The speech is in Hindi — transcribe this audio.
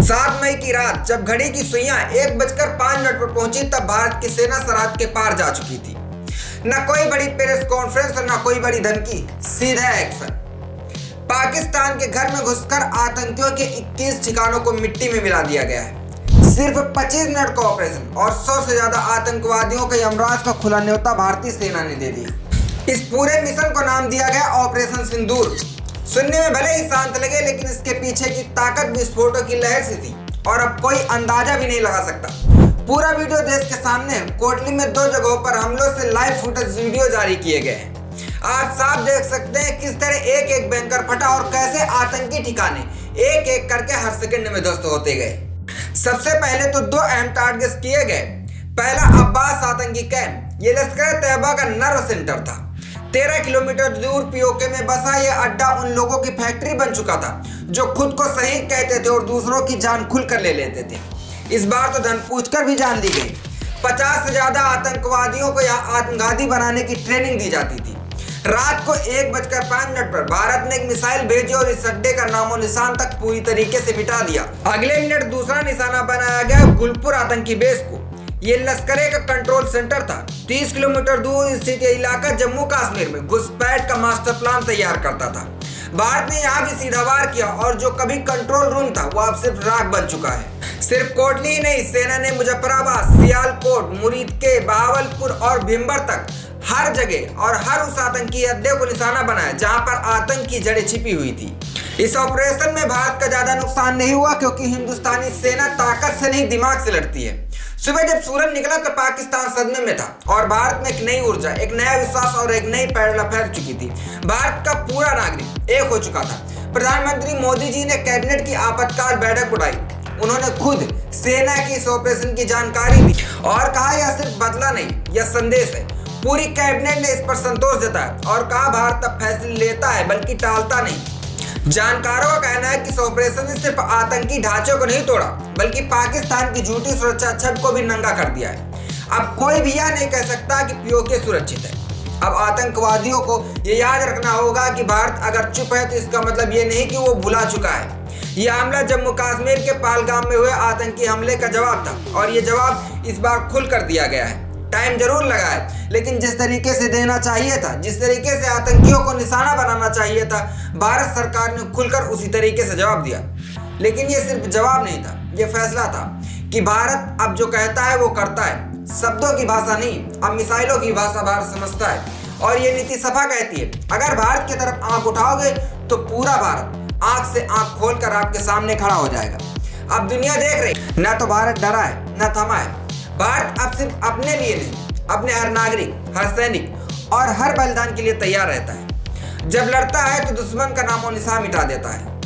7 मई की रात जब घड़ी की सुइयां 1:05 पर पहुंची तब भारत की सेना सरहद के पार जा चुकी थी। न कोई बड़ी प्रेस कॉन्फ्रेंस और न कोई बड़ी धमकी, सीधा एक्शन। पाकिस्तान के घर में घुसकर आतंकियों के 21 ठिकानों को मिट्टी में मिला दिया गया है। सिर्फ 25 मिनट का ऑपरेशन और 100 से ज्यादा आतंकवादियों के यमराज का खुला न्योता भारतीय सेना ने दे दिया। इस पूरे मिशन को नाम दिया गया ऑपरेशन सिंदूर। सुनने में भले ही शांत लगे, लेकिन इसके पीछे की ताकत विस्फोटों की लहर सी थी और अब कोई अंदाजा भी नहीं लगा सकता। पूरा वीडियो देश के सामने कोटली में 2 जगहों पर हमलों से लाइव फुटेज वीडियो जारी किए गए हैं। आप साफ देख सकते हैं किस तरह एक एक बैंकर फटा और कैसे आतंकी ठिकाने एक एक करके हर सेकंड में ध्वस्त होते गए। सबसे पहले तो 2 अहम टारगेट्स किए गए। पहला अब्बास आतंकी कैंप, ये लश्कर तैयबा का नर्व सेंटर था। 13 किलोमीटर दूर पीओके में बसा यह अड्डा उन लोगों की फैक्ट्री बन चुका था जो खुद को शहीद कहते थे और दूसरों की जान खुलकर ले लेते थे। इस बार तो धन पूछकर भी जान ली गई। 50 से ज्यादा आतंकवादियों को यहाँ आत्मघाती बनाने की ट्रेनिंग दी जाती थी। रात को 1:05 पर भारत ने एक मिसाइल भेजी और इस अड्डे का नामो निशान तक पूरी तरीके से मिटा दिया। अगले मिनट दूसरा निशाना बनाया गया गुलपुर आतंकी बेस को। ये लश्करे का कंट्रोल सेंटर था। 30 किलोमीटर दूर स्थित यह इलाका जम्मू कश्मीर में घुसपैठ का मास्टर प्लान तैयार करता था। भारत ने यहाँ भी सीधा वार किया और जो कभी कंट्रोल रूम था वो अब सिर्फ राख बन चुका है। सिर्फ कोटली ही नहीं, सेना ने मुजफ्फराबाद, सियालकोट, मुरीदके, बहावलपुर और भिम्बर तक हर जगह और हर उस आतंकी अड्डे को निशाना बनाया जहां पर आतंक की जड़ें छिपी हुई थी। इस ऑपरेशन में भारत का ज्यादा नुकसान नहीं हुआ क्योंकि हिंदुस्तानी सेना ताकत से नहीं दिमाग से लड़ती है। सुबह जब सूरज निकला तो पाकिस्तान सदमे में था और भारत में एक नई ऊर्जा, एक नया विश्वास और एक नई प्रेरणा फैल चुकी थी। भारत का पूरा नागरिक एक हो चुका था। प्रधानमंत्री मोदी जी ने कैबिनेट की आपातकाल बैठक बुलाई। उन्होंने खुद सेना की इस ऑपरेशन की जानकारी दी और कहा यह सिर्फ बदला नहीं, यह संदेश है। पूरी कैबिनेट ने इस पर संतोष जताया और कहा भारत अब फैसले लेता है बल्कि टालता नहीं। जानकारों का कहना है कि इस ऑपरेशन ने सिर्फ आतंकी ढांचे को नहीं तोड़ा बल्कि पाकिस्तान की झूठी सुरक्षा छवि को भी नंगा कर दिया है। अब कोई भी यह नहीं कह सकता कि पीओके सुरक्षित है। अब आतंकवादियों को यह याद रखना होगा कि भारत अगर चुप है तो इसका मतलब ये नहीं कि वो भुला चुका है। यह हमला जम्मू कश्मीर के पहलगाम में हुए आतंकी हमले का जवाब था और ये जवाब इस बार खुल कर दिया गया है। टाइम जरूर लगा है, लेकिन जिस तरीके से देना चाहिए था, जिस तरीके से आतंकियों को निशाना बनाना चाहिए था, भारत सरकार ने खुलकर उसी तरीके से जवाब दिया। लेकिन ये सिर्फ जवाब नहीं था, ये फैसला था कि भारत अब जो कहता है वो करता है। शब्दों की भाषा नहीं, अब मिसाइलों की भाषा भारत समझता है और ये नीति सफा कहती है अगर भारत की तरफ आंख उठाओगे तो पूरा भारत आंख से आंख खोलकर आपके सामने खड़ा हो जाएगा। अब दुनिया देख रही, न तो भारत डरा है न थमा है। भारत अब सिर्फ अपने लिए नहीं, अपने हर नागरिक, हर सैनिक और हर बलिदान के लिए तैयार रहता है। जब लड़ता है तो दुश्मन का नामो निशान मिटा देता है।